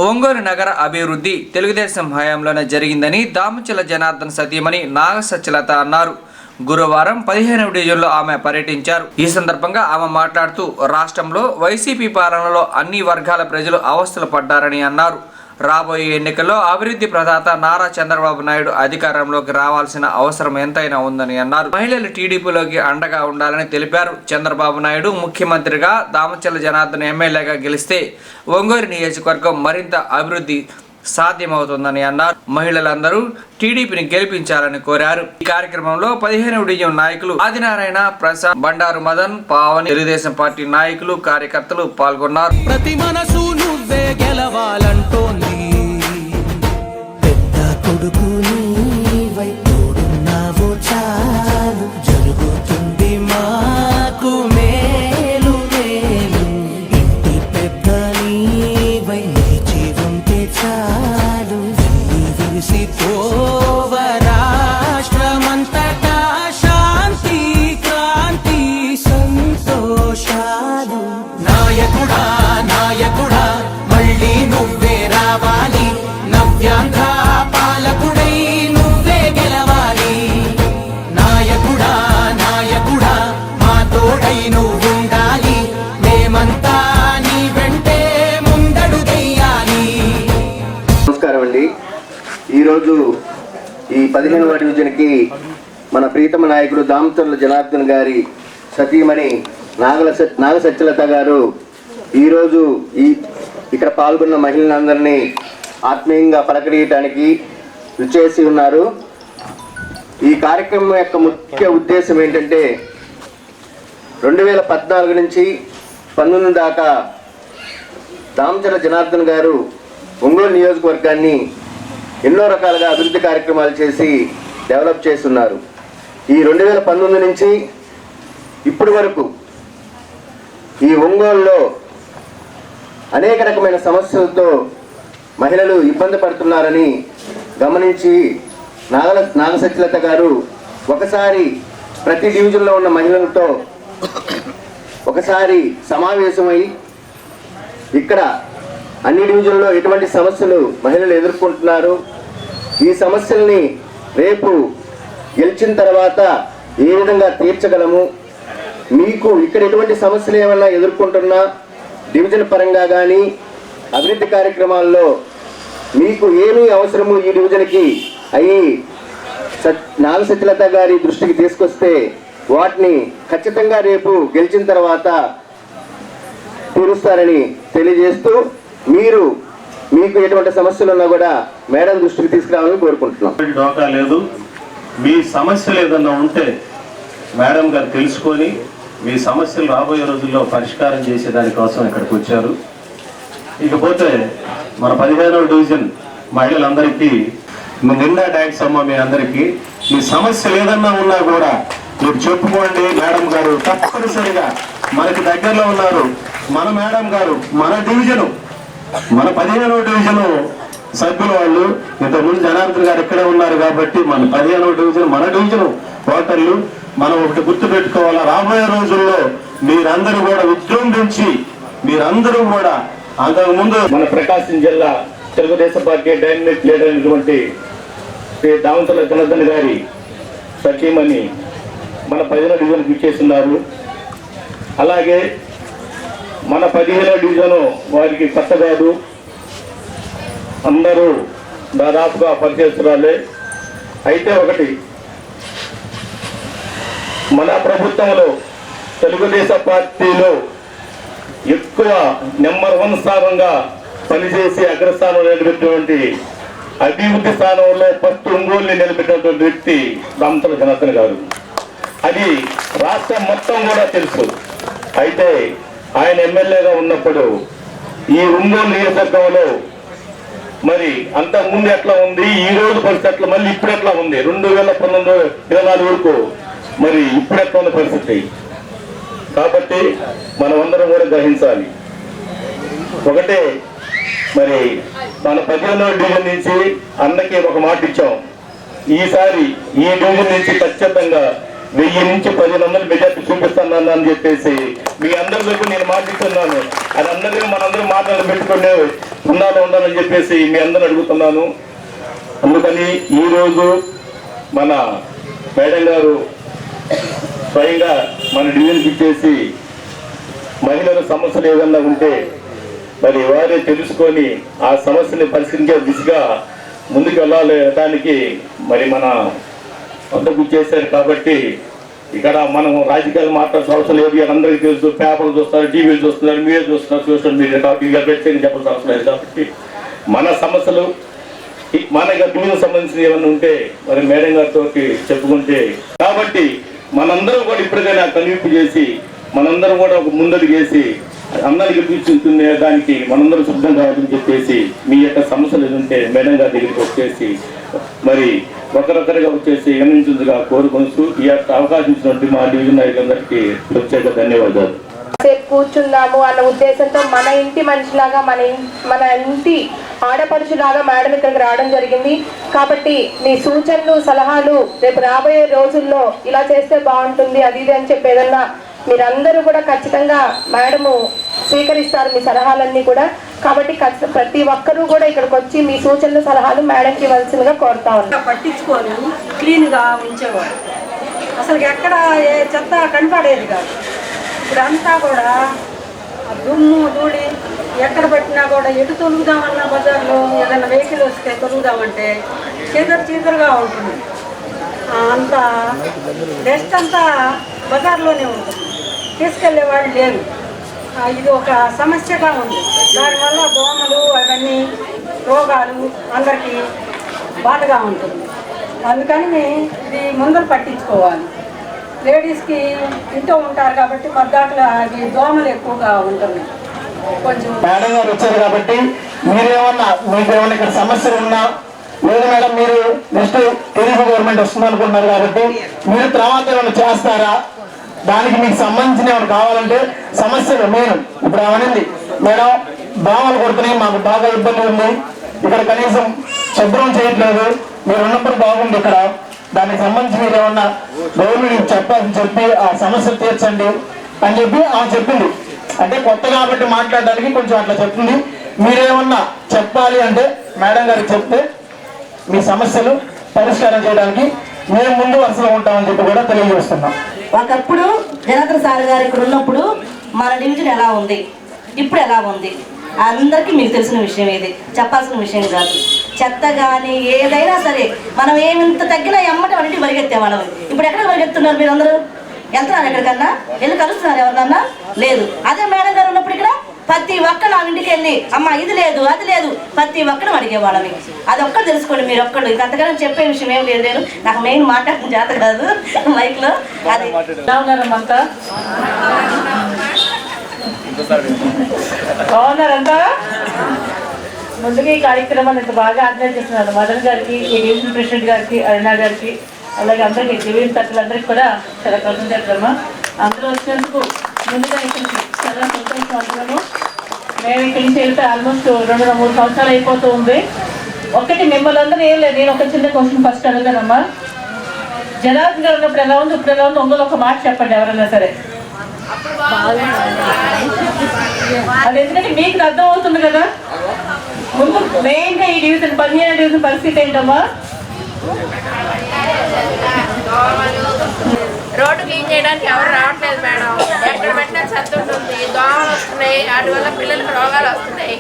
ఒంగోలు నగర అభివృద్ధి తెలుగుదేశం హయాంలోనే జరిగిందని దామచల జనార్దన్ సతీమణి నాగ సత్యలత అన్నారు. గురువారం 15వ డివిజన్లో ఆమె పర్యటించారు. ఈ సందర్భంగా ఆమె మాట్లాడుతూ రాష్ట్రంలో వైసీపీ పాలనలో అన్ని వర్గాల ప్రజలు అవస్థలు పడ్డారని అన్నారు. రాబోయే ఎన్నికల్లో అభివృద్ధి ప్రదాత నారా చంద్రబాబు నాయుడు అధికారంలోకి రావాల్సిన అవసరం ఎంతైనా ఉందని అన్నారు. మహిళలు టీడీపీలోకి అండగా ఉండాలని తెలిపారు. చంద్రబాబు నాయుడు ముఖ్యమంత్రిగా, దామచల జనార్దన్ ఎమ్మెల్యేగా గెలిస్తే ఒంగోలు నియోజకవర్గం మరింత అభివృద్ధి సాధ్యమవుతుందని అన్నారు. మహిళలందరూ టీడీపీని గెలిపించాలని కోరారు. ఈ కార్యక్రమంలో 15వ డివిజన్ నాయకులు ఆదినారాయణ, ప్రసాద్, బండారు మదన్, పావని, తెలుగుదేశం పార్టీ నాయకులు, కార్యకర్తలు పాల్గొన్నారు. ప్రతి మనసు నువ్వే గెలవాలంటోంది, పెద్ద కొడుకు నీవై తోడున్నావో చాలు, జరుగుతుంది మాకు మేలు మేలు, ఇంటి పెద్ద నీవై నిలిచి ఉంటే చాలు, విరిసి పోవ రాష్ట్రమంతటా శాంతి క్రాంతి సంతోషాలు. నాయకుడా నాయకుడా మళ్ళీ నువ్వే రావాలి, నవ్యాంధ్ర పాలకుడై నువ్వే గెలవాలి. నాయకుడా నాయకుడా మా తోడై నువ్వుండాలి, మేమంతా నీ వెంటే ముందడుగెయ్యాలి. నమస్కారం అండి. ఈరోజు ఈ 15వ డివిజన్కి మన ప్రీతమ నాయకుడు దామచల జనార్దన్ గారి సతీమణి నాగ సత్యలత గారు ఈరోజు ఇక్కడ పాల్గొన్న మహిళలందరినీ ఆత్మీయంగా పలకరియటానికి విచ్చేసి ఉన్నారు. ఈ కార్యక్రమం యొక్క ముఖ్య ఉద్దేశం ఏంటంటే 2014 నుంచి 19 దాకా దామచల జనార్దన్ గారు ఒంగోలు నియోజకవర్గాన్ని ఎన్నో రకాలుగా అభివృద్ధి కార్యక్రమాలు చేసి డెవలప్ చేస్తున్నారు. ఈ 2019 నుంచి ఇప్పటి వరకు ఈ ఒంగోలులో అనేక రకమైన సమస్యలతో మహిళలు ఇబ్బంది పడుతున్నారని గమనించి నాగ సత్యలత గారు ఒకసారి ప్రతి డివిజన్లో ఉన్న మహిళలతో ఒకసారి సమావేశమై ఇక్కడ అన్ని డివిజన్లో ఎటువంటి సమస్యలు మహిళలు ఎదుర్కొంటున్నారు, ఈ సమస్యల్ని రేపు గెలిచిన తర్వాత ఏ విధంగా తీర్చగలము, మీకు ఇక్కడ ఎటువంటి సమస్యలు ఏమైనా ఎదుర్కొంటున్నా డివిజన్ పరంగా కానీ అభివృద్ధి కార్యక్రమాల్లో మీకు ఏమీ అవసరము ఈ డివిజన్కి అయ్యి నాగ సత్యలత గారి దృష్టికి తీసుకొస్తే వాటిని ఖచ్చితంగా రేపు గెలిచిన తర్వాత తీరుస్తారని తెలియజేస్తూ మీకు ఎటువంటి సమస్యలు ఉన్నా కూడా మేడం దృష్టికి తీసుకురావాలని కోరుకుంటున్నాం. డోకా లేదు, మీ సమస్యలు ఏదన్నా ఉంటే మేడం గారు తెలుసుకొని మీ సమస్యలు రాబోయే రోజుల్లో పరిష్కారం చేసే దానికోసం ఇక్కడికి వచ్చారు. ఇకపోతే మన 15వ డివిజన్ మహిళలందరికీ నిన్న ట్యాక్స్ అమ్మ, మీ అందరికీ మీ సమస్యలు ఏదన్నా ఉన్నా కూడా మీరు చెప్పుకోండి. మేడం గారు తప్పనిసరిగా మనకి దగ్గరలో ఉన్నారు. మన మేడం గారు మన డివిజను, మన 15వ డివిజను సభ్యులు వాళ్ళు ఇంతకుముందు జనార్దన్ గారు ఇక్కడే ఉన్నారు కాబట్టి మన 15వ డివిజన్ మన డివిజను ఓటర్లు మనం ఒకటి గుర్తు పెట్టుకోవాలా. రాబోయే రోజుల్లో మీరందరూ కూడా విజృంభించి మీరందరూ కూడా అంతకుముందు మన ప్రకాశం జిల్లా తెలుగుదేశం పార్టీ డైనమిక్ లీడర్ అయినటువంటి శ్రీ దామచల జనార్దన్ గారి సతీమణి మన 15వ డివిజన్కి ఇచ్చేస్తున్నారు. అలాగే మన 15వ డివిజను వారికి కొత్త కాదు, అందరూ దాదాపుగా పరిచయస్తురాలే. అయితే ఒకటి, మన ప్రభుత్వంలో తెలుగుదేశం పార్టీలో ఎక్కువ నెంబర్ 1 స్థానంగా పనిచేసి అగ్రస్థానం నిలబెట్టినటువంటి అభివృద్ధి స్థానంలో ఫస్ట్ ఒంగోలుని నిలబెట్టినటువంటి వ్యక్తి దామచల జనార్దన్ గారు. అది రాష్ట్రం మొత్తం కూడా తెలుసు. అయితే ఆయన ఎమ్మెల్యేగా ఉన్నప్పుడు ఈ ఒంగోలు నియోజకవర్గంలో మరి అంతకుముందు ఎట్లా ఉంది, ఈ రోజు పరిస్థితి మళ్ళీ ఇప్పుడు ఎట్లా ఉంది, 2019-24 వరకు మరి ఇప్పుడు ఎట్లా ఉన్న పరిస్థితి. కాబట్టి మనం అందరం కూడా గ్రహించాలి. ఒకటే, మరి మన 15వ డివిజన్ నుంచి అన్నకి ఒక మాట ఇచ్చాం. ఈసారి ఈ డివిజన్ నుంచి ఖచ్చితంగా 1000 నుంచి 1000 మెజార్టీ చూపిస్తాను అని చెప్పేసి మీ అందరికీ నేను మాటిస్తున్నాను. అది అందరికీ మనందరూ మాటలు పెట్టుకునే ఉండాలని చెప్పేసి మీ అందరూ అడుగుతున్నాను. అందుకని ఈరోజు మన మేడం గారు స్వయంగా మన డివిజన్కి ఇచ్చేసి మహిళల సమస్యలు ఏదన్నా ఉంటే మరి వారే తెలుసుకొని ఆ సమస్యని పరిష్కరించే దిశగా ముందుకు వెళ్ళడానికి మరి మన వద్దకు చేశారు. కాబట్టి ఇక్కడ మనం రాజకీయాలు మాట్లాడాల్సిన అవసరం లేదు. అందరికీ తెలుసు, పేపర్లు చూస్తారు, టీవీలు చూస్తున్నారు, మీడియా చూస్తున్నారు, సోషల్ మీడియా కాబట్టి ఇక ప్రత్యేకంగా చెప్పాల్సిన అవసరం లేదు. కాబట్టి మన సమస్యలు మన డివిజన్ సంబంధించిన ఏమన్నా ఉంటే మరి మేడం గారితో చెప్పుకుంటే, కాబట్టి మనందరం కూడా ఇప్పటికైనా కన్వింపు చేసి మనందరం కూడా ఒక ముందడుగు వేసి అందరికి గెలిపించుకునే దానికి మనందరం సిద్ధం కావాలని చెప్పేసి మీ యొక్క సమస్యలు ఏదంటే మేడం గారి దగ్గరికి వచ్చేసి మరి ఒకరొకరిగా వచ్చేసి గమనించుగా కోరుకుంటూ ఈ యొక్క అవకాశం ఇచ్చినటువంటి మా డివిజన్ నాయకులందరికీ ప్రత్యేక ధన్యవాదాలు. కూర్చుందాము అన్న ఉద్దేశంతో మన ఇంటి మనిషిలాగా మన ఇంటి ఆడపడుచులాగా మేడం ఇక్కడికి రావడం జరిగింది. కాబట్టి మీ సూచనలు సలహాలు రేపు రాబోయే రోజుల్లో ఇలా చేస్తే బాగుంటుంది అది ఇది అని చెప్పి ఏదన్నా మీరందరూ కూడా ఖచ్చితంగా మేడము స్వీకరిస్తారు మీ సలహాలన్నీ కూడా. కాబట్టి ప్రతి ఒక్కరూ కూడా ఇక్కడికి వచ్చి మీ సూచనలు సలహాలు మేడంకి ఇవ్వాల్సిందిగా కోరుతా ఉన్నాం. పట్టించుకొని క్లీన్గా ఉంచేవాడు, అసలు ఎక్కడ ఏ చెత్త కనపడేది కాదు. ఇప్పుడు అంతా కూడా దుమ్ము ధూళి ఎక్కడ పట్టినా కూడా ఎటు తొలుగుదామన్నా బజార్లో ఏదైనా వెహికల్ వస్తే తొలుగుదామంటే చీదరుగా ఉంటుంది. అంతా డస్ట్ అంతా బజార్లోనే ఉంటుంది, తీసుకెళ్లే వాళ్ళు లేరు. ఇది ఒక సమస్యగా ఉంది. దానివల్ల దోమలు అవన్నీ రోగాలు అందరికీ బాధగా ఉంటుంది. అందుకని ఇది ముందర పట్టించుకోవాలి. లేడీస్కి ఇంట్లో ఉంటారు కాబట్టి మద్దాకలు అవి దోమలు ఎక్కువగా ఉంటున్నాయి. కొంచెం మేడం గారు వచ్చారు కాబట్టి మీకేమన్నా ఇక్కడ సమస్యలు ఉన్నా లేదు మేడం మీరు నెక్స్ట్ టీడీపీ గవర్నమెంట్ వస్తుంది అనుకుంటున్నారు కాబట్టి మీరు తర్వాత ఏమైనా చేస్తారా, దానికి మీకు సంబంధించిన ఏమైనా కావాలంటే సమస్యలు నేను ఇప్పుడు ఏమనింది మేడం దోమలు కొడుతున్నాయి, మాకు బాగా ఇబ్బంది ఉంది, ఇక్కడ కనీసం శుభ్రం చేయట్లేదు, మీరు ఉన్నప్పుడు బాగుంది ఇక్కడ, దానికి సంబంధించి మీరు ఏమన్నా గవర్నమెంట్ చెప్పి ఆ సమస్యలు తీర్చండి అని చెప్పి ఆమె చెప్పింది. అంటే కొత్త కాబట్టి మాట్లాడడానికి కొంచెం అట్లా చెప్తుంది. మీరేమన్నా చెప్పాలి అంటే మేడం గారికి చెప్తే మీ సమస్యలు పరిష్కారం చేయడానికి మేము ముందు వరుసలో ఉంటామని చెప్పి కూడా తెలియజేస్తున్నాం. ఒకప్పుడు జనార్దన్ సార్ గారు ఇక్కడ ఉన్నప్పుడు మన డివిజన్ ఎలా ఉంది, ఇప్పుడు ఎలా ఉంది అందరికీ మీకు తెలిసిన విషయం, ఇది చెప్పాల్సిన విషయం కాదు. చెత్త కానీ ఏదైనా సరే మనం ఏమింత తగ్గినా ఎమ్మటి వాళ్ళకి పరిగెత్తే వాళ్ళం. ఇప్పుడు ఎక్కడ పరిగెత్తున్నారు మీరు అందరూ? వెళ్తున్నారు ఎక్కడికన్నా? వెళ్ళి కలుస్తున్నారు ఎవరినన్నా? లేదు. అదే మేడం గారు ఉన్నప్పుడు ఇక్కడ ప్రతి ఒక్కరు ఆ ఇంటికి వెళ్ళి అమ్మ ఇది లేదు అది లేదు ప్రతి ఒక్కరు అడిగేవాళ్ళని. అది ఒక్కరు తెలుసుకోండి మీరు ఒక్కడు. ఇది అంతగానే చెప్పే విషయం ఏం లేదు. నాకు మెయిన్ మాట్లాడిన చేత కాదు మైక్ లో. అది బాగున్నారంతా బాగున్నారంతా. ముందుగా ఈ కార్యక్రమాన్ని ఇంత బాగా ఆర్గనైజ్ చేస్తున్నారు మదన్ గారికి, ఈ డివిజన్ ప్రెసిడెంట్ గారికి, అరుణ గారికి, అలాగే అందరికీ డివిజన్ సభ్యులందరికీ కూడా చాలా కృతజ్ఞతలమ్మా. అందరూ వచ్చినందుకు ముందుగా ఇక్కడికి చాలా సంతోషం అంటున్నాము. మేము ఇక్కడి నుంచి వెళ్తే ఆల్మోస్ట్ 2-3 సంవత్సరాలు అయిపోతూ ఉంది. ఒకటి మిమ్మల్ని అందరూ ఏం లేదు, నేను ఒక చిన్న క్వశ్చన్ ఫస్ట్ అడుగుతానమ్మా. జనార్దన్ గారు ఉన్నప్పుడు ఎలా ఉంది, ఇప్పుడు ఎలా ఉంది, ఒంగోలు ఒక మాట చెప్పండి ఎవరైనా సరే. అది ఎందుకంటే మీకు అర్థం అవుతుంది కదా. ముందు మెయిన్గా ఈ డివిజన్ 15 డివిజన్ పరిస్థితి ఏంటమ్మా? రోడ్డు క్లీన్ చేయడానికి ఎవరు రావట్లేదు మేడం. ఎక్కడ పెట్టినా చెత్త ఉంటుంది, దోమలు వస్తున్నాయి, వాటి వల్ల పిల్లలకు రోగాలు వస్తున్నాయి.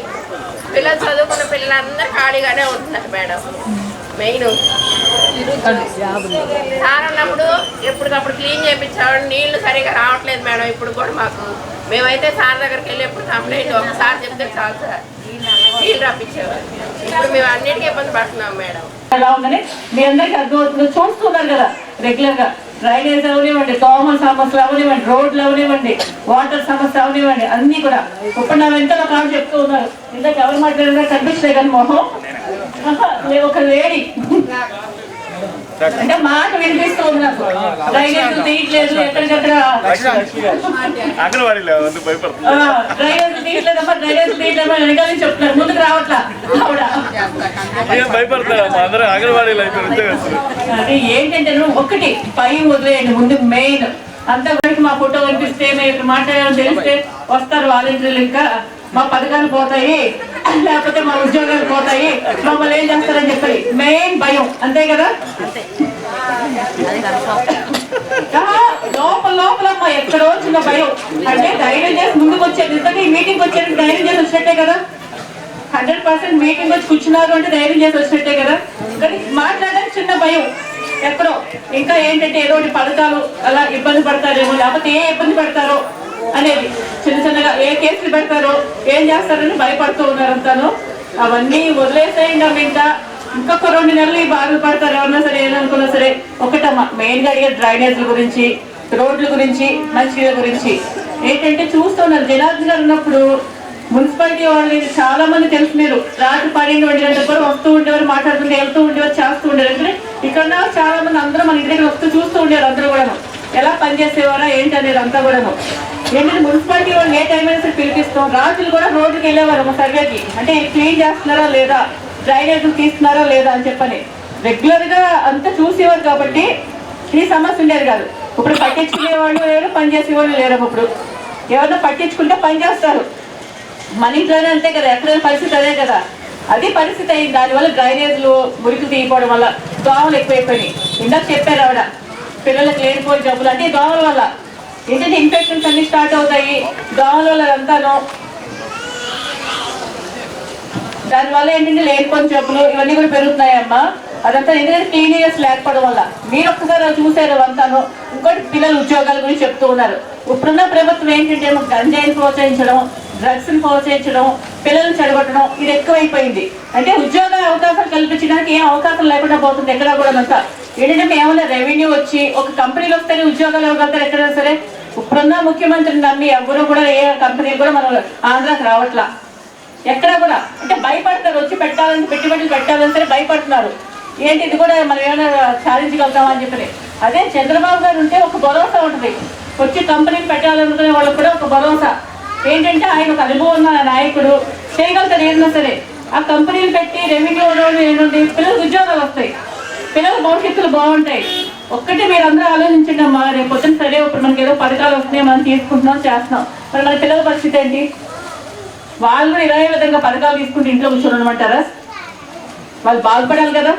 పిల్లలు చదువుకున్న పిల్లలందరూ ఖాళీగానే ఉంటున్నారు మేడం. మెయిన్ సార్ ఉన్నప్పుడు ఎప్పటికప్పుడు క్లీన్ చేయించేవాడు, నీళ్లు సరిగా రావట్లేదు మేడం. ఇప్పుడు కూడా మాకు మేమైతే సార్ దగ్గరికి వెళ్ళి ఎప్పుడు కంప్లైంట్ ఒకసారి చెప్తే చాలు సార్ నీళ్ళు రప్పించేవారు. ఇప్పుడు మేము అన్నిటికీ ఇబ్బంది పడుతున్నాం మేడం. ఎలా ఉందని మీ అందరికీ అర్థమవుతుంది, చూస్తున్నారు కదా రెగ్యులర్గా. డ్రైనేజ్ అవనివ్వండి, దోమల సమస్యలు అవనివ్వండి, రోడ్లు అవనివ్వండి, వాటర్ సమస్య అవనివ్వండి, అన్నీ కూడా. ఇప్పుడు నా వెంటనే ఒక చెప్తూ ఉన్నారు, ఇందాక ఎవరు మాట్లాడినా కనిపించలే కానీ మొహం ఒక లేడీ అంటే మాట వినిపిస్తూ ఉంది నాకు. డ్రైనేజ్ తీయట్లేదు, ఎక్కడికక్కడ డ్రైనేజ్ తీయట్లేదమ్మా, డ్రైనేజ్ తీయట్లేదమ్మా వెనకాలని చెప్తున్నారు, ముందుకు రావట్లా ఆవిడ. అది ఏంటంటే ఒకటి పై వదిలేయండి. ముందు మెయిన్ అంతా కూడా మా ఫోటో కనిపిస్తే మేము ఇక్కడ మాట్లాడాలని తెలిస్తే వస్తారు వాలంటీర్లు, ఇంకా మా పథకాలు పోతాయి, లేకపోతే మా ఉద్యోగాలు పోతాయి, మమ్మల్ని ఏం చేస్తారని చెప్పి మెయిన్ భయం. అంతే కదా? లోపల లోపల మా ఎక్కడో చిన్న భయం. అంటే ధైర్యం చేసి ముందుకు వచ్చారు. నిజంగా ఈ మీటింగ్ వచ్చారు ధైర్యం చేసి వచ్చినట్టే కదా. 100% మీటింగ్ వచ్చి కూర్చున్నారు అంటే ధైర్యం చేసి వచ్చినట్టే కదా. కానీ మాట్లాడడానికి చిన్న భయం ఎక్కడో. ఇంకా ఏంటంటే ఏదో ఒకటి పథకాలు అలా ఇబ్బంది పడతారేమో, లేకపోతే ఏ ఇబ్బంది పెడతారో అనేది, చిన్న చిన్నగా ఏ కేసులు పెడతారో, ఏం చేస్తారని భయపడుతూ ఉన్నారు అంతాను. అవన్నీ వదిలేసేయండి. అవి ఇంకా ఇంకొక 2 నెలలు ఈ బాధలు పడతారు ఎవరన్నా సరే, ఏదనుకున్నా సరే. ఒకటమ్మా మెయిన్గా అడిగే డ్రైనేజ్ల గురించి, రోడ్ల గురించి, మంచినీళ్ళ గురించి. ఏంటంటే చూస్తున్నారు జనార్దన్ గారు ఉన్నప్పుడు మున్సిపాలిటీ వాళ్ళు చాలా మంది తెలుసు. మీరు రాత్రి 12, 1 గంటల వరకు వస్తూ ఉండేవారు, మాట్లాడుతుంటే వెళ్తూ ఉండేవారు, చేస్తూ ఉండేవారు. అంటే ఇక్కడ చాలా మంది అందరూ మన ఇంటి దగ్గర వస్తూ చూస్తూ ఉండేవారు. అందరూ కూడాను ఎలా పనిచేసేవారా ఏంటి అనేది అంతా కూడాను. ఏంటంటే మున్సిపాలిటీ వాళ్ళు ఏ టైం అయినా సరే పిలిపిస్తాం. రాత్రులు కూడా రోడ్డుకి వెళ్ళేవారు మా సర్వేకి. అంటే క్లీన్ చేస్తున్నారా లేదా, డ్రైనేజ్ తీస్తున్నారా లేదా అని చెప్పని రెగ్యులర్ గా అంతా చూసేవారు. కాబట్టి ఈ సమస్య ఉండేది కాదు. ఇప్పుడు పట్టించుకునే వాళ్ళు లేరు, పనిచేసేవాళ్ళు లేరు. ఇప్పుడు ఎవరైనా పట్టించుకుంటే పని చేస్తారు. మన ఇంట్లోనే అంతే కదా, ఎక్కడైనా పరిస్థితి అదే కదా. అది పరిస్థితి అయింది. దానివల్ల డ్రైనేజ్లు మురికి తీయకపోవడం వల్ల దోమలు ఎక్కువైపోయినాయి. ఇందాక చెప్పారు ఆవిడ, పిల్లలకు లేనిపోయిన జబ్బులు అంటే దోమల వల్ల. ఏంటంటే ఇన్ఫెక్షన్స్ అన్ని స్టార్ట్ అవుతాయి దోమల వల్ల అంతాను. దానివల్ల ఏంటంటే లేనిపోయిన జబ్బులు ఇవన్నీ కూడా పెరుగుతున్నాయమ్మా. అదంతా ఎందుకంటే క్లీనియర్స్ లేకపోవడం వల్ల. మీరు ఒక్కసారి చూసారు అంతాను. ఇంకోటి పిల్లల ఉద్యోగాల గురించి చెప్తూ ఉన్నారు. ఇప్పుడున్న ప్రభుత్వం ఏంటంటే గంజాయిని ప్రోత్సహించడం, డ్రగ్స్ ని ప్రోత్సహించడం, పిల్లల్ని చెడగొట్టడం, ఇది ఎక్కువైపోయింది. అంటే ఉద్యోగ అవకాశాలు కల్పించడానికి ఏం అవకాశం లేకుండా పోతుంది ఎక్కడ కూడా. అంతా ఏంటంటే మేము ఏమన్నా రెవెన్యూ వచ్చి ఒక కంపెనీలు వస్తేనే ఉద్యోగాలు ఇవ్వగలుగుతారు ఎక్కడైనా సరే. ఇప్పుడున్న ముఖ్యమంత్రిని నమ్మి ఎవరు కూడా ఏ కంపెనీలు కూడా మనం ఆంధ్రాకి రావట్లా ఎక్కడ కూడా. అంటే భయపడతారు, వచ్చి పెట్టాలని పెట్టుబడులు పెట్టాలని సరే భయపడుతున్నారు. ఏంటి ఇది కూడా మనం ఏమైనా సాధించగలుగుతామా అని చెప్పి. అదే చంద్రబాబు గారు ఉంటే ఒక భరోసా ఉంటుంది. వచ్చి కంపెనీలు పెట్టాలనుకునే వాళ్ళకి కూడా ఒక భరోసా. ఏంటంటే ఆయన ఒక అనుభవం ఉన్న నాయకుడు, చేయగలుగుతారు ఏదైనా సరే. ఆ కంపెనీలు పెట్టి రెవెన్యూ ఏంటంటే పిల్లలకు ఉద్యోగాలు వస్తాయి, పిల్లల భవిష్యత్తులు బాగుంటాయి. ఒక్కటి మీరు అందరూ ఆలోచించండి అమ్మా. రేపు పొద్దున సరే ఇప్పుడు మనకి ఏదో పథకాలు వస్తున్నాయి, మనం తీసుకుంటున్నాం చేస్తున్నాం. మరి మన పిల్లల పరిస్థితి ఏంటి? వాళ్ళు కూడా ఇదే విధంగా పథకాలు తీసుకుంటే ఇంట్లో కూర్చొని అనమంటారా? వాళ్ళు బాగుపడాలి కదా.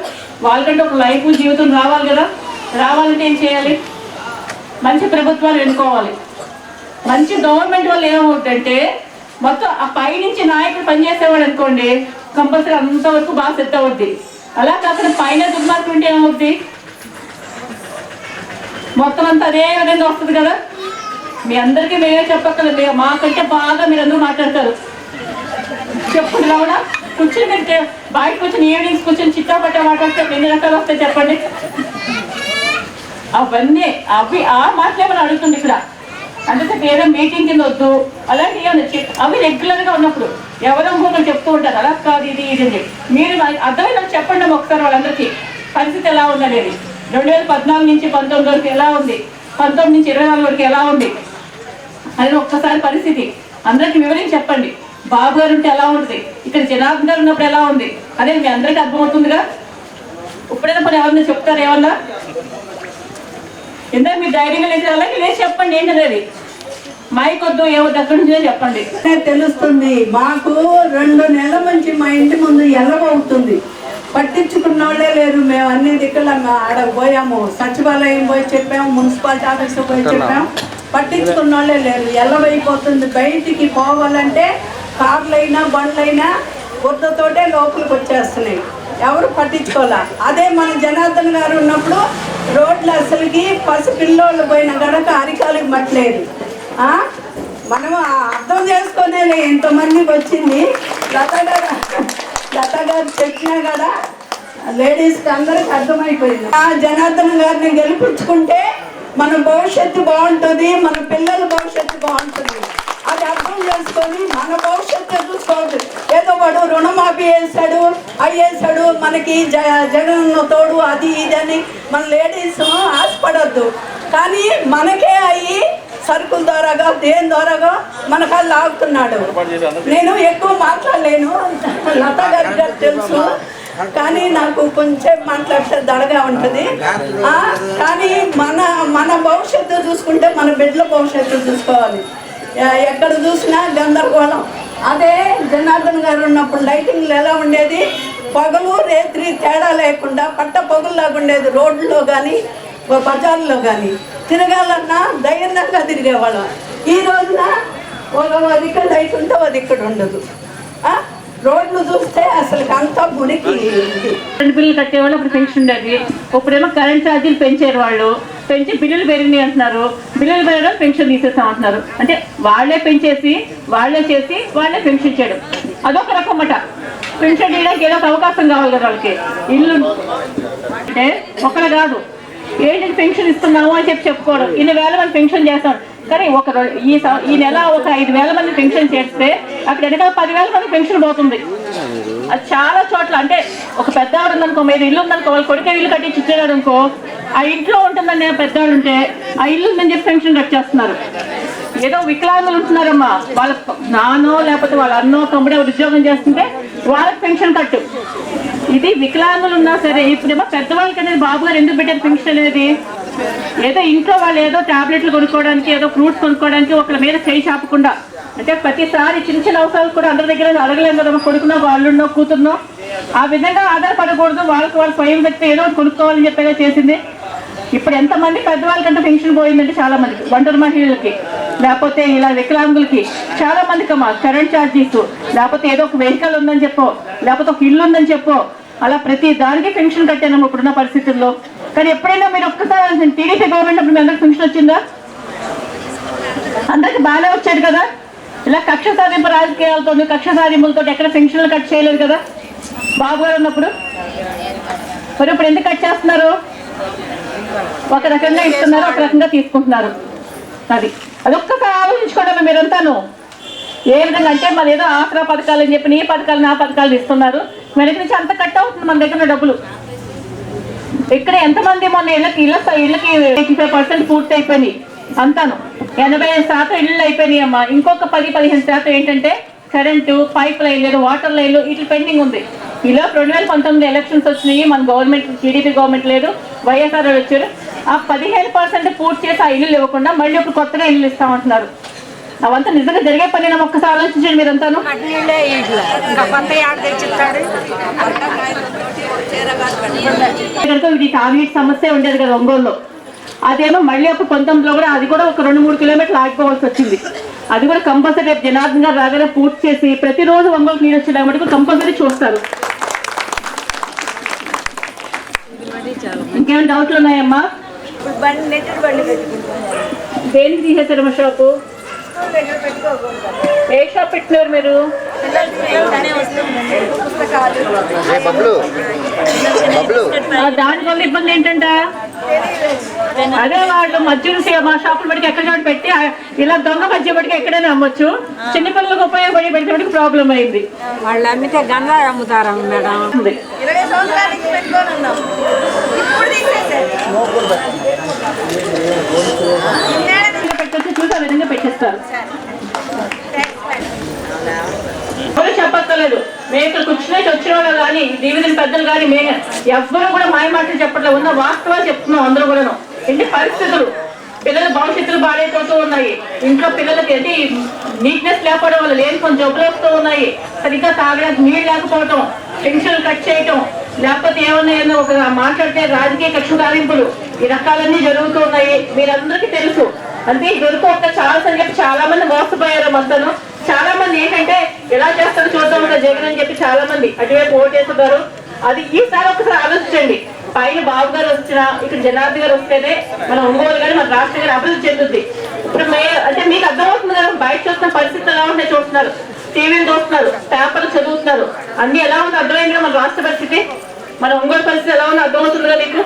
వాళ్ళకంటే ఒక లైఫ్ జీవితం రావాలి కదా. రావాలంటే ఏం చేయాలి? మంచి ప్రభుత్వాలు ఎన్నుకోవాలి. మంచి గవర్నమెంట్ వల్ల ఏమవుతుందంటే మొత్తం ఆ పైనుంచి నాయకుడు పనిచేసేవాడు అనుకోండి, కంపల్సరీ అంతవరకు బాగా సెట్ అవుద్ది. అలా కాకుండా పైన దుర్మార్గం ఉంటే ఏమవుద్ది? మొత్తం అంతా అదే విధంగా వస్తుంది కదా. మీ అందరికీ మేమే చెప్పక్కర్లేదు, మాకంటే బాగా మీరు అందరూ మాట్లాడతారు. చెప్పుడు కూడా కూర్చొని పెడితే బయట కూర్చొని ఈవినింగ్స్ కూర్చొని చిట్టాపట్టా మాట్లాడితే ఎన్ని రకాలు వస్తాయి చెప్పండి. అవన్నీ అవి ఆ మాటలే మనం అడుగుతుంది ఇక్కడ. అందుకే ఏదో మీటింగ్ కింద వద్దు అలాంటివి అవి రెగ్యులర్గా ఉన్నప్పుడు ఎవరో ఇంకొకరు చెప్తూ ఉంటారు అలా కాదు ఇది ఇది అని. మీరు అర్థమైనా చెప్పండి ఒకసారి వాళ్ళందరికీ పరిస్థితి ఎలా ఉందనేది. 2014 నుంచి 19 వరకు ఎలా ఉంది, 19 నుంచి 24 వరకు ఎలా ఉంది అనేది ఒక్కసారి పరిస్థితి అందరికీ వివరించి చెప్పండి. బాబు గారు ఉంటే ఎలా ఉంటుంది, ఇక్కడ జనార్దన్ గారు ఉన్నప్పుడు ఎలా ఉంది అనేది మీ అందరికీ అర్థమవుతుందిగా. ఇప్పుడైనా పని ఎవరన్నా చెప్తారు ఏమన్నా? ఇందాక మీరు ధైర్యంగా లేదు అలాగే లేదు చెప్పండి ఏంటనేది. మైక్ వద్దు ఏవద్దు అక్కడి నుంచే చెప్పండి. తెలుస్తుంది మాకు 2 నెలల నుంచి మా ఇంటి ముందు ఎల్లబవుతుంది. పట్టించుకున్న వాళ్ళే లేరు. మేము అన్ని దిక్కులంగా ఆడకు పోయాము, సచివాలయం పోయి చెప్పాము, మున్సిపాలిటీ ఆఫీస్కి పోయి చెప్పాము, పట్టించుకున్న వాళ్ళే లేరు. ఎల్లబైపోతుంది. బయటికి పోవాలంటే కార్లైనా బండ్లైనా బుద్ధతోటే లోపలికి వచ్చేస్తున్నాయి. ఎవరు పట్టించుకోవాలా. అదే మన జనార్దన్ గారు ఉన్నప్పుడు రోడ్లు అసలుకి పసి పిల్లోళ్ళు పోయిన గడక అరికాలకు మట్టలేదు. మనం అర్థం చేసుకునేలే ఇంతమందికి వచ్చింది. లత గారు చెప్పినా కదా లేడీస్కి అందరికి అర్థమైపోయింది. జనార్దన్ గారిని గెలిపించుకుంటే మన భవిష్యత్తు బాగుంటుంది, మన పిల్లల భవిష్యత్తు బాగుంటుంది. అది అర్థం చేసుకొని మన భవిష్యత్తు చూసుకోవద్దు. ఏదో వాడు రుణమాఫీ వేసాడు అయ్యేసాడు మనకి జగన్ తోడు అది ఇది అని మన లేడీస్ ఆశపడద్దు. కానీ మనకే అయ్యి సరుకుల ద్వారాగా దేని ద్వారాగా మనకు లాగుతున్నాడు. నేను ఎక్కువ మాట్లాడలేను, లతా గారికి తెలుసు. కానీ నాకు కొంచెం మాట్లాడితే దడగా ఉంటుంది. కానీ మన మన భవిష్యత్తు చూసుకుంటే మన బిడ్డల భవిష్యత్తు చూసుకోవాలి. ఎక్కడ చూసినా గందరగోళం. అదే జనార్దన్ గారు ఉన్నప్పుడు లైటింగ్లు ఎలా ఉండేది, పగలు రేత్రి తేడా లేకుండా పట్ట పగుల్లాగా ఉండేది. రోడ్లలో కానీ బజార్లో కానీ తిరగాలన్నా ధైర్యంగా తిరిగేవాళ్ళం. ఈ రోజున అది ఇక్కడ లైట్ ఉంటే అది ఇక్కడ ఉండదు. రోడ్లు చూస్తే అసలు అంతా మురికి. బిల్లులు కట్టేవాళ్ళు అప్పుడు పెన్షన్ ఉండేది. ఇప్పుడేమో కరెంట్ ఛార్జీలు పెంచారు, వాళ్ళు పెంచి బిల్లులు పెరిగినాయి అంటున్నారు. బిల్లులు పెరగడం పెన్షన్ తీసేస్తాం అంటున్నారు. అంటే వాళ్ళే పెంచేసి వాళ్ళే చేసి వాళ్ళే పెన్షన్ చేయడం అదొక రకం అట. పెన్షన్ చేయడానికి ఏదో ఒక అవకాశం కావాలి కదా వాళ్ళకి. ఇల్లు అంటే ఒకరు కాదు, ఏంటి పెన్షన్ ఇస్తున్నాము అని చెప్పుకోవడం. ఇన్ని వేల మంది పెన్షన్ చేస్తాం, కానీ ఈ నెల ఒక 5,000 మంది పెన్షన్ చేస్తే అక్కడ వెనకాల 10,000 మంది పెన్షన్ పోతుంది. అది చాలా చోట్ల. అంటే ఒక పెద్దవాడు ఉందనుకో, మీరు ఇల్లు ఉందనుకో, వాళ్ళు కొడుకే ఇల్లు కట్టించి ఇచ్చేవాడు అనుకో, ఆ ఇంట్లో ఉంటుందని పెద్దవాడు ఉంటే ఆ ఇల్లు ఉందని చెప్పి పెన్షన్ కట్ చేస్తున్నారు. ఏదో వికలాంగులు ఉంటున్నారమ్మా, వాళ్ళ నాన్నో లేకపోతే వాళ్ళ అన్నో తమ్ముడో ఉద్యోగం చేస్తుంటే వాళ్ళకి పెన్షన్ కట్టు. ఇది వికలాంగులు ఉన్నా సరే. ఇప్పుడేమో పెద్దవాళ్ళకి అనేది బాబు గారు ఎందుకు పెట్టారు పెన్షన్ అనేది? ఏదో ఇంట్లో వాళ్ళు ఏదో టాబ్లెట్లు కొనుక్కోవడానికి, ఏదో ఫ్రూట్స్ కొనుక్కోవడానికి ఒకళ్ళ మీద చేయి చాపకుండా, అంటే ప్రతిసారి చిన్న చిన్న అవసరాలు కూడా అందరి దగ్గర అడగలేము కదా, కొడుకునో వాళ్ళున్నో కూతురునో. ఆ విధంగా ఆధారపడకూడదు, వాళ్ళకి వాళ్ళు స్వయం వ్యక్తి ఏదో ఒకటి కొనుక్కోవాలని చెప్పేగా చేసింది. ఇప్పుడు ఎంతమంది పెద్దవాళ్ళకంటే పెన్షన్ పోయిందంటే చాలా మందికి, ఒంటరి మహిళలకి, లేకపోతే ఇలా వికలాంగులకి, చాలా మందికి అమ్మా కరెంట్ ఛార్జీస్, లేకపోతే ఏదో ఒక వెహికల్ ఉందని చెప్పో, లేకపోతే ఒక ఇల్లు ఉందని చెప్పో, అలా ప్రతి దానికి పెన్షన్ కట్టానమ్మా ఇప్పుడున్న పరిస్థితుల్లో. కానీ ఎప్పుడైనా మీరు ఒక్కసారి టీడీపీ గవర్నమెంట్ అప్పుడు మీ అందరికి పెన్షన్ వచ్చిందా? అందరికి బాగానే వచ్చేది కదా. ఇలా కక్ష సాధింపు రాజకీయాలతో, కక్ష సాధింపులతో ఎక్కడ పెన్షన్లు కట్ చేయలేదు కదా బాబు గారు ఉన్నప్పుడు. మరి ఇప్పుడు ఎందుకు కట్ చేస్తున్నారు? ఒక రకంగా ఇస్తున్నారు, ఒక రకంగా తీసుకుంటున్నారు. అదొక్కసారి ఆలోచించుకోవడమే మీరంతాను. ఏ విధంగా అంటే మరి ఏదో ఆసరా పథకాలు అని చెప్పి ఈ పథకాలు నా పథకాలు ఇస్తున్నారు, వెనక నుంచి అంత కట్ అవుతుంది మన దగ్గర డబ్బులు. ఇక్కడ ఎంతమంది మొన్న ఇళ్ళకి 85% పూర్తి అయిపోయినాయి అంతాను. 85% ఇళ్ళు అయిపోయినాయి అమ్మా. ఇంకొక 10-15% ఏంటంటే కరెంటు, పైప్ లైన్లు, వాటర్ లైన్లు ఇట్లా పెండింగ్ ఉంది. ఇలా 2019 ఎలక్షన్స్ వచ్చినాయి, మన గవర్నమెంట్ టీడీపీ గవర్నమెంట్ లేదు, వైఎస్ఆర్ వచ్చారు. ఆ 15% పూర్తి చేసి ఆ ఇల్లు ఇవ్వకుండా మళ్ళీ ఇప్పుడు కొత్తగా ఇల్లు ఇస్తామంటున్నారు. అవంతా నిజంగా జరిగే పని ఒక్కసారి ఆలోచించండి మీరంతాను. ఇది తాగునీటి సమస్య ఉండేది కదా ఒంగోలులో. అదేమో మళ్ళీ ఒక 19లో కూడా అది కూడా ఒక 2-3 కిలోమీటర్లు ఆగిపోవాల్సి వచ్చింది. అది కూడా కంపల్సరీ జనార్దన్ గారు రాగానే పూర్తి చేసి ప్రతిరోజు ఒంగోలు నీరు వచ్చేదాకా మటుకు కంపల్సరీ చూస్తారు. ఇంకేమైనా డౌట్లు ఉన్నాయమ్మా? దేనికి తీసేశారమ్మా షాపు? ఏ షాప్ పెట్టినారు మీరు? దానివల్ల ఇబ్బంది ఏంటంట? అదే వాళ్ళు మధ్య మా షాపులు బట్టి ఎక్కడ చోటు పెట్టి ఇలా దొంగ మధ్య బట్టి ఎక్కడైనా అమ్మొచ్చు. చిన్నపిల్లలకు ఉపయోగపడి పెట్టడానికి ప్రాబ్లం అయింది. వాళ్ళు అమ్మితే గంగా అమ్ముతారా మేడం? పెట్టొచ్చు, చూసి ఆ విధంగా పెట్టేస్తారు. ఎవరు చెప్పక్కర్లేదు. మేము ఇక్కడ వచ్చిన వాళ్ళు కానీ దీవిదిన పెద్దలు కానీ మేము ఎవ్వరూ కూడా మాయ మాటలు చెప్పట్లేదు. ఉన్న వాస్తవాలు చెప్తున్నాం అందరూ కూడాను. ఏంటి పరిస్థితులు, పిల్లల భవిష్యత్తులు పాడైపోతూ ఉన్నాయి. ఇంట్లో పిల్లలకి ఏంటి నీట్నెస్ లేకపోవడం వల్ల లేని కొన్ని జబ్బులు వస్తూ ఉన్నాయి. సరిగ్గా తాగడానికి నీళ్ళు లేకపోవటం, పెన్షన్లు కట్ చేయటం, లేకపోతే ఏమన్నా ఒక మాట్లాడితే రాజకీయ కక్ష సాధింపులు, ఈ రకాలన్నీ జరుగుతూ ఉన్నాయి. మీరందరికీ తెలుసు. అంటే ఇదివరకు ఒక చాలా చెప్పి చాలా మంది మోసపోయారు మొత్తను. చాలా మంది ఏంటంటే ఎలా చేస్తారో చూద్దాం జగన్ అని చెప్పి చాలా మంది అటువైపు ఓటేస్తున్నారు. అది ఈసారి ఒకసారి ఆలోచించండి. పైన బాబు గారు వచ్చినా, ఇక్కడ జనార్దన్ గారు వస్తేనే మన ఒంగోలు కానీ మన రాష్ట్రం గారు అభివృద్ధి చెందుద్ది. ఇప్పుడు అంటే మీకు అర్థమవుతుంది కదా, బయట చూస్తున్న పరిస్థితులు ఎలా ఉంటాయి చూస్తున్నారు, టీవీలు చూస్తున్నారు, పేపర్లు చదువుతున్నారు, అన్ని ఎలా ఉందో అర్థమైంది మన రాష్ట్ర పరిస్థితి, మన ఒంగోలు పరిస్థితి ఎలా ఉందో అర్థమవుతుంది కదా మీకు.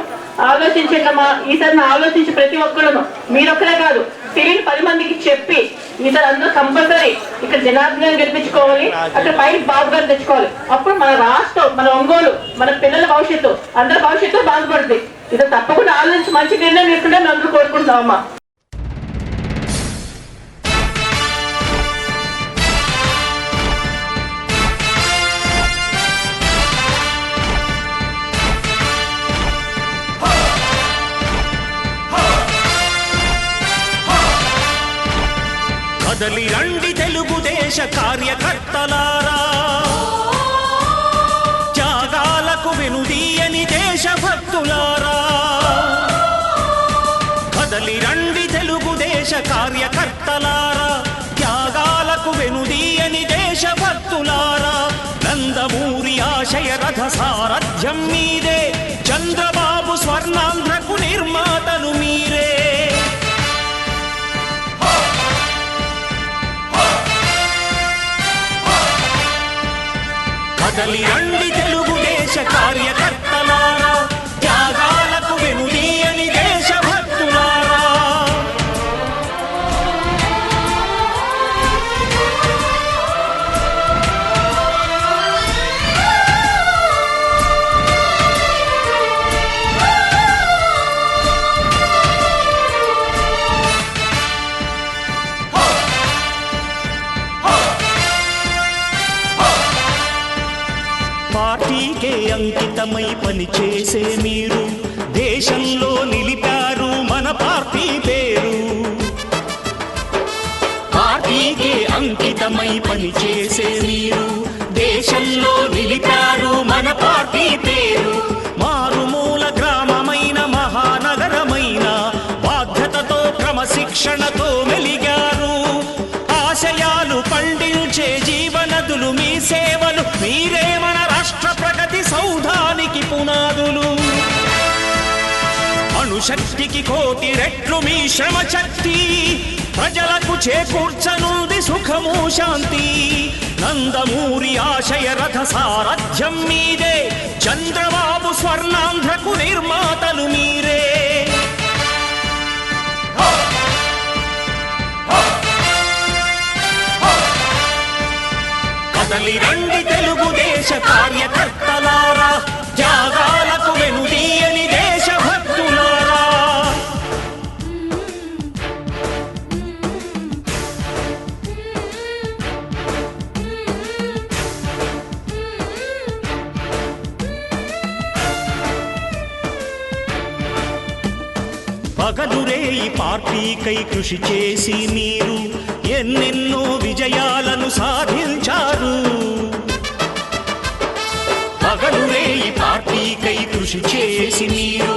ఆలోచించండి అమ్మా. ఈసారి ఆలోచించి ప్రతి ఒక్కళ్ళను, మీరొక్కరే కాదు తెలియని 10 మందికి చెప్పి ఈసారి అందరూ కంపల్సరీ ఇక్కడ జనార్దన్ గారిని గెలిపించుకోవాలి, అక్కడ పైన బాబు గారు తెచ్చుకోవాలి. అప్పుడు మన రాష్ట్రం, మన ఒంగోలు, మన పిల్లల భవిష్యత్తు, అందరి భవిష్యత్తు బాగుపడుతుంది. ఇది తప్పకుండా ఆలోచించి మంచి నిర్ణయం తీసుకుంటే మేము అందరూ కోరుకుంటున్నామమ్మా. కదలి రండి తెలుగుదేశ కార్యకర్తలారా, త్యాగాలకు వెనుదీయని దేశభక్తులారా. కదలి రండి తెలుగుదేశ కార్యకర్తలారా, త్యాగాలకు వెనుదీయని దేశభక్తులారా. నందమూరి ఆశయ రథ సారథ్యం మీదే, చంద్రబాబు స్వర్ణాంధ్రకు నిర్మాతలు మీరే. కదలి రండి తెలుగుదేశ కార్యకర్తలారా, త్యాగాలకు వెనుదీయని దేశభక్తులారా. పార్టీకే అంకితమై పనిచేసే మీరు దేశంలో నిలిపారు మన పార్టీ పేరు. పార్టీకే అంకితమై పనిచేసే మీరు దేశంలో నిలిపారు మన పార్టీ పేరు. మారుమూల గ్రామమైన మహానగరమైన బాధ్యతతో క్రమశిక్షణతో మెలిగారు. ఆశయాలు పండించే జీవనదులు మీ సేవలు, మీరే మన రాష్ట్ర ప్రగతి సౌధానికి పునాదులు. అణుశక్తికి కోటి రెట్లు మీ శ్రమ శక్తి, ప్రజలకు చేకూర్చనుంది సుఖము శాంతి. నందమూరి ఆశయ రథ సారథ్యం మీదే, చంద్రబాబు స్వర్ణాంధ్రకు నిర్మాతలు మీరే. కదలి రండి తెలుగుదేశ కార్యకర్తలారా, త్యాగాలకు వెనుదీయని దేశభక్తులారా. పగలురేయి పార్టీకై కృషి చేసి మీరు ఎన్నెన్నో విజయాలను సాధించారు. పగలురేయి పార్టీకై కృషి చేసి మీరు